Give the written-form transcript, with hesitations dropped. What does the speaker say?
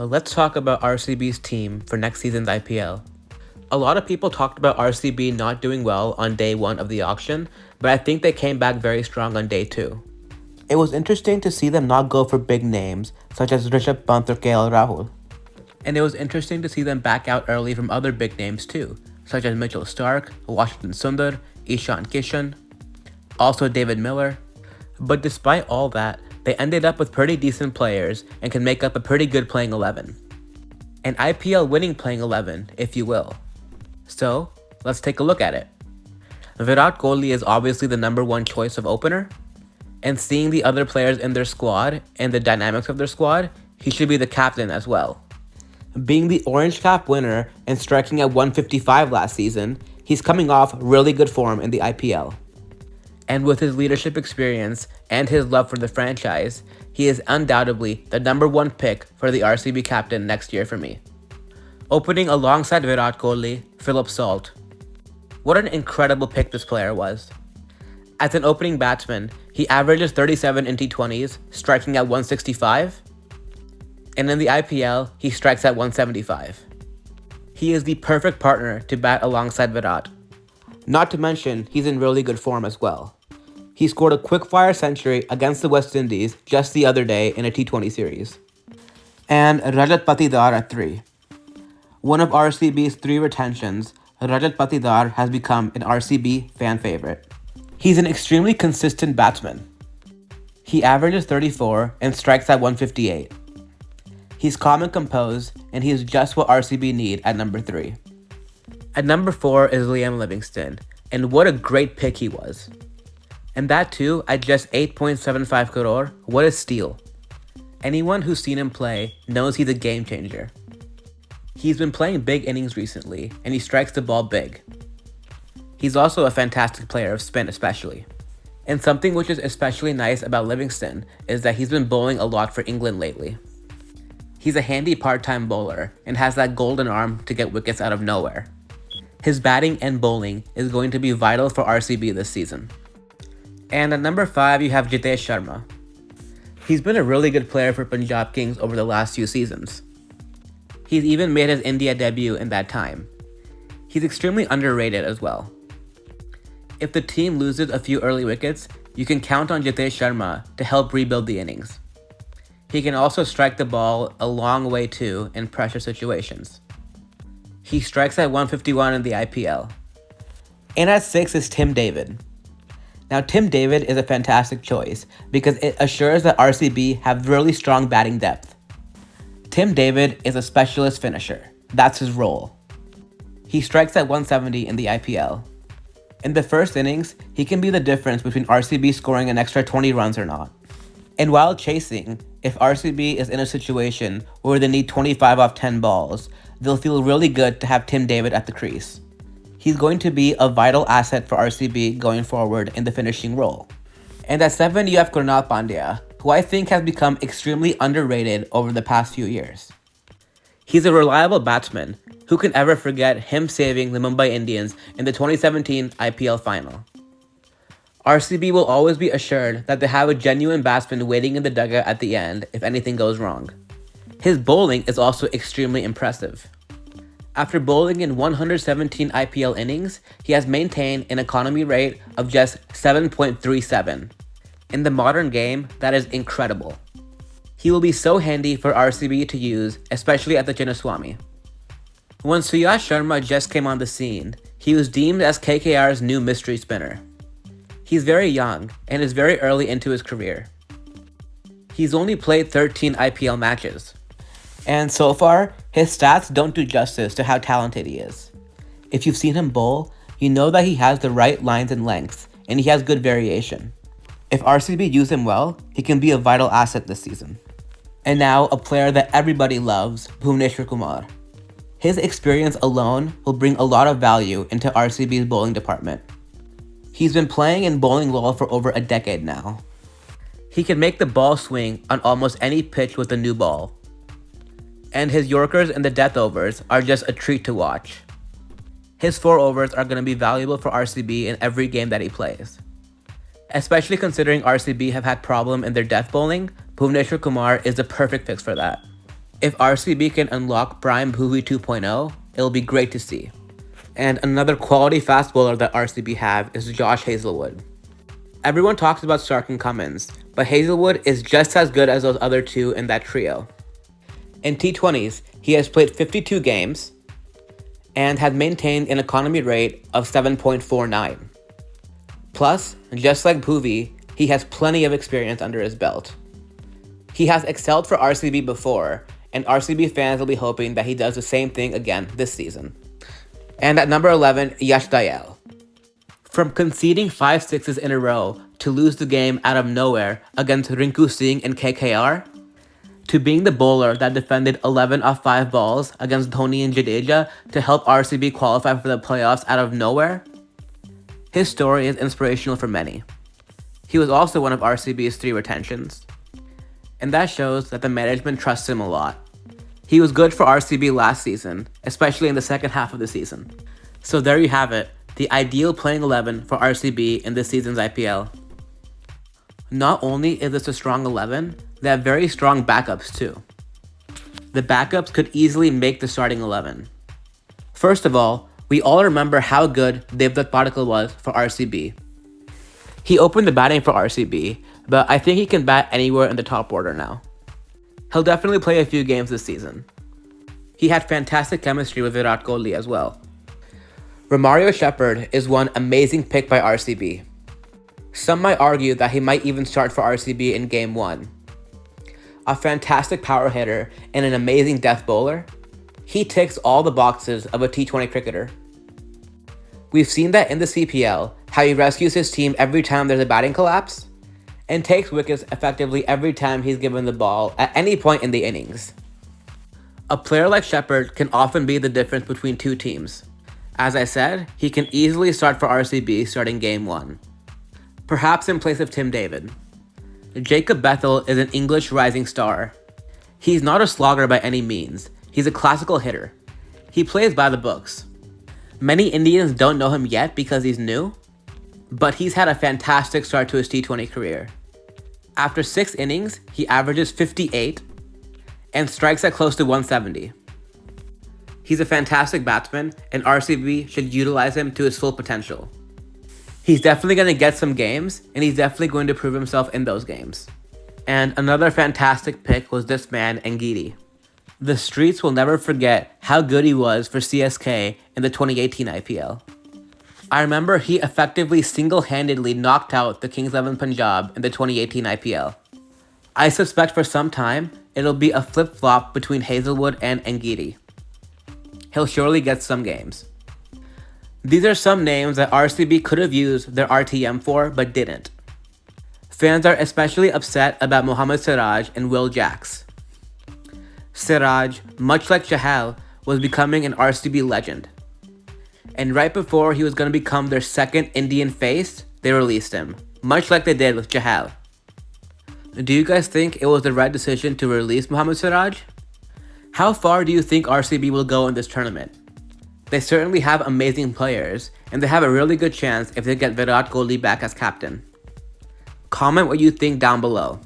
Let's talk about RCB's team for next season's IPL. A lot of people talked about RCB not doing well on day 1 of the auction, but I think they came back very strong on day 2. It was interesting to see them not go for big names such as Rishabh Pant or KL Rahul. And it was interesting to see them back out early from other big names too, such as Mitchell Starc, Washington Sundar, Ishan Kishan, also David Miller. But despite all that, they ended up with pretty decent players and can make up a pretty good playing 11. An IPL winning playing 11, if you will. So, let's take a look at it. Virat Kohli is obviously the number 1 choice of opener, and seeing the other players in their squad and the dynamics of their squad, he should be the captain as well. Being the Orange Cap winner and striking at 155 last season, he's coming off really good form in the IPL. And with his leadership experience and his love for the franchise, he is undoubtedly the number 1 pick for the RCB captain next year for me. Opening alongside Virat Kohli, Philip Salt. What an incredible pick this player was. As an opening batsman, he averages 37 in T20s, striking at 165. And in the IPL, he strikes at 175. He is the perfect partner to bat alongside Virat. Not to mention, he's in really good form as well. He scored a quick-fire century against the West Indies just the other day in a T20 series. And Rajat Patidar at 3. One of RCB's 3 retentions, Rajat Patidar has become an RCB fan favorite. He's an extremely consistent batsman. He averages 34 and strikes at 158. He's calm and composed, and he is just what RCB need at number 3. At number 4 is Liam Livingstone, and what a great pick he was. And that too, at just 8.75 crore, what a steal. Anyone who's seen him play knows he's a game changer. He's been playing big innings recently, and he strikes the ball big. He's also a fantastic player of spin especially. And something which is especially nice about Livingstone is that he's been bowling a lot for England lately. He's a handy part-time bowler and has that golden arm to get wickets out of nowhere. His batting and bowling is going to be vital for RCB this season. And at number 5, you have Jitesh Sharma. He's been a really good player for Punjab Kings over the last few seasons. He's even made his India debut in that time. He's extremely underrated as well. If the team loses a few early wickets, you can count on Jitesh Sharma to help rebuild the innings. He can also strike the ball a long way too in pressure situations. He strikes at 151 in the IPL. And at 6 is Tim David. Now Tim David is a fantastic choice because it assures that RCB have really strong batting depth. Tim David is a specialist finisher. That's his role. He strikes at 170 in the IPL. In the first innings, he can be the difference between RCB scoring an extra 20 runs or not. And while chasing, if RCB is in a situation where they need 25 off 10 balls, they'll feel really good to have Tim David at the crease. He's going to be a vital asset for RCB going forward in the finishing role. And at 7, you have Krunal Pandya, who I think has become extremely underrated over the past few years. He's a reliable batsman. Who can ever forget him saving the Mumbai Indians in the 2017 IPL final? RCB will always be assured that they have a genuine batsman waiting in the dugout at the end if anything goes wrong. His bowling is also extremely impressive. After bowling in 117 IPL innings, he has maintained an economy rate of just 7.37. In the modern game, that is incredible. He will be so handy for RCB to use, especially at the Chinnaswamy. When Suyash Sharma just came on the scene, he was deemed as KKR's new mystery spinner. He's very young and is very early into his career. He's only played 13 IPL matches. And so far, his stats don't do justice to how talented he is. If you've seen him bowl, you know that he has the right lines and lengths, and he has good variation. If RCB use him well, he can be a vital asset this season. And now, a player that everybody loves, Bhuvneshwar Kumar. His experience alone will bring a lot of value into RCB's bowling department. He's been playing in bowling law for over a decade now. He can make the ball swing on almost any pitch with a new ball. And his Yorkers and the death overs are just a treat to watch. His 4 overs are going to be valuable for RCB in every game that he plays. Especially considering RCB have had problem in their death bowling, Bhuvneshwar Kumar is the perfect fix for that. If RCB can unlock Prime Bhuvi 2.0, it'll be great to see. And another quality fast bowler that RCB have is Josh Hazlewood. Everyone talks about Stark and Cummins, but Hazlewood is just as good as those other two in that trio. In T20s, he has played 52 games and has maintained an economy rate of 7.49. Plus, just like Bhuvi, he has plenty of experience under his belt. He has excelled for RCB before, and RCB fans will be hoping that he does the same thing again this season. And at number 11, Yash Dayal. From conceding 5 sixes in a row to lose the game out of nowhere against Rinku Singh and KKR, to being the bowler that defended 11 of 5 balls against Dhoni and Jadeja to help RCB qualify for the playoffs out of nowhere, his story is inspirational for many. He was also one of RCB's 3 retentions, and that shows that the management trusts him a lot. He was good for RCB last season, especially in the second half of the season. So there you have it, the ideal playing 11 for RCB in this season's IPL. Not only is this a strong 11, they have very strong backups too. The backups could easily make the starting 11. First of all, we all remember how good Devdutt Padikkal was for RCB. He opened the batting for RCB, but I think he can bat anywhere in the top order now. He'll definitely play a few games this season. He had fantastic chemistry with Virat Kohli as well. Romario Shepherd is one amazing pick by RCB. Some might argue that he might even start for RCB in Game 1. A fantastic power hitter and an amazing death bowler, he ticks all the boxes of a T20 cricketer. We've seen that in the CPL, how he rescues his team every time there's a batting collapse, and takes wickets effectively every time he's given the ball at any point in the innings. A player like Shepherd can often be the difference between two teams. As I said, he can easily start for RCB starting Game 1. Perhaps in place of Tim David. Jacob Bethell is an English rising star. He's not a slogger by any means. He's a classical hitter. He plays by the books. Many Indians don't know him yet because he's new, but he's had a fantastic start to his T20 career. After 6 innings, he averages 58 and strikes at close to 170. He's a fantastic batsman, and RCB should utilize him to his full potential. He's definitely going to get some games, and he's definitely going to prove himself in those games. And another fantastic pick was this man, Ngidi. The streets will never forget how good he was for CSK in the 2018 IPL. I remember he effectively single-handedly knocked out the Kings 11 Punjab in the 2018 IPL. I suspect for some time, it'll be a flip-flop between Hazlewood and Ngidi. He'll surely get some games. These are some names that RCB could have used their RTM for, but didn't. Fans are especially upset about Mohammad Siraj and Will Jacks. Siraj, much like Chahal, was becoming an RCB legend. And right before he was going to become their second Indian face, they released him, much like they did with Chahal. Do you guys think it was the right decision to release Mohammad Siraj? How far do you think RCB will go in this tournament? They certainly have amazing players, and they have a really good chance if they get Virat Kohli back as captain. Comment what you think down below.